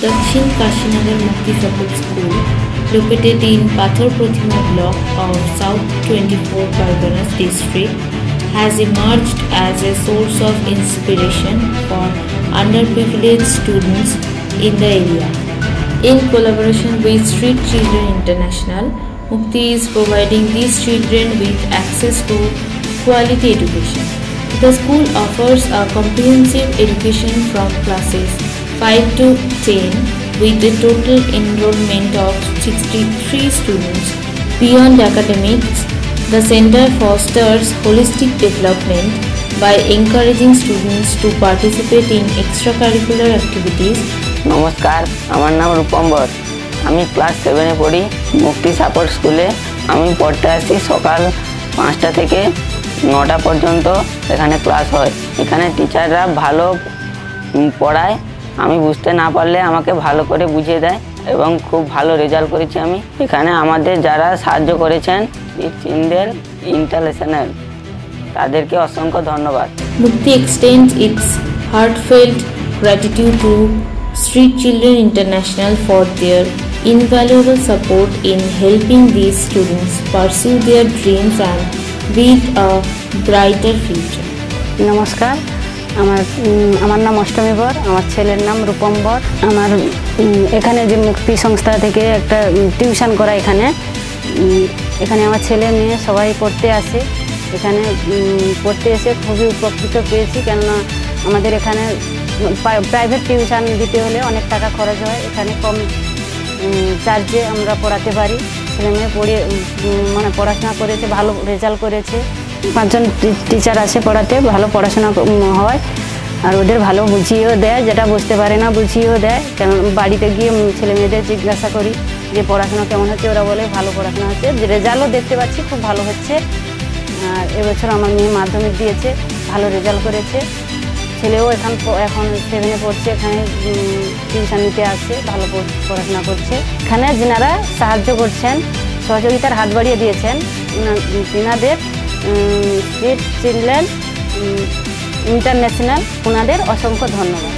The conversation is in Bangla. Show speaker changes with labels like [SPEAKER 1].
[SPEAKER 1] Dakshin Kashinagar Mukti Support School, located in Pathor Pratima block of South 24 Parganas district, has emerged as a source of inspiration for underprivileged students in the area. In collaboration with Street Children International, Mukti is providing these children with access to quality education. The school offers a comprehensive education from classes 5 to 10 with a total enrollment of 63 students. Beyond academics, the center fosters holistic development by encouraging students to participate in extracurricular activities.
[SPEAKER 2] नमस्कार, আমার নাম রূপম্বর। আমি ক্লাস 7 পড়ি মুক্তি সাপোর্ট স্কুলে। আমি পড়তে আসি সকাল 5টা থেকে 9টা পর্যন্ত এখানে ক্লাস হয়। এখানে টিচাররা ভালো পড়ায়, আমি বুঝতে না পারলে আমাকে ভালো করে বুঝিয়ে দেয় এবং খুব ভালো রেজাল্ট করেছি আমি। এখানে আমাদের যারা সাহায্য করেছেন চিলড্রেন ইন্টারন্যাশনাল, তাদেরকে অসংখ্য ধন্যবাদ।
[SPEAKER 1] Mukti extends its heartfelt gratitude to Street Children International for their invaluable support in helping these students pursue their dreams and build a brighter future.
[SPEAKER 3] নমস্কার, আমার নাম অষ্টমী বর, আমার ছেলের নাম রূপম্বর। আমার এখানে যে মুক্তি সংস্থা থেকে একটা টিউশন করা, এখানে আমার ছেলে মেয়ে সবাই পড়তে আসে। এখানে পড়তে এসে খুবই উপকৃত পেয়েছি, কেননা আমাদের এখানে প্রাইভেট টিউশন দিতে হলে অনেক টাকা খরচ হয়। এখানে কম চার্জে আমরা পড়াতে পারি। ছেলে মেয়ে পড়াশোনা করেছে, ভালো রেজাল্ট করেছে। 5 জন টিচার আছে পড়াতে, ভালো পড়াশোনা হয় আর ওদের ভালো বুঝিয়েও দেয়, যেটা বুঝতে পারে না বুঝিয়েও দেয়। কেন বাড়িতে গিয়ে ছেলে মেয়েদের জিজ্ঞাসা করি যে পড়াশোনা কেমন হচ্ছে, ওরা বলে ভালো পড়াশোনা হচ্ছে। রেজাল্টও দেখতে পাচ্ছি খুব ভালো হচ্ছে। আর এবছর আমার মেয়ে মাধ্যমিক দিয়েছে, ভালো রেজাল্ট করেছে। ছেলেও এখন 7-এ পড়ছে, এখানে টিউশন নিতে আসছে, ভালো পড়াশোনা করছে। এখানে যিনারা সাহায্য করছেন, সহযোগিতার হাত বাড়িয়ে দিয়েছেন, তিনাদের স্ট্রিট চিলড্রেন ইন্টারন্যাশনাল, ওনাদের অসংখ্য ধন্যবাদ।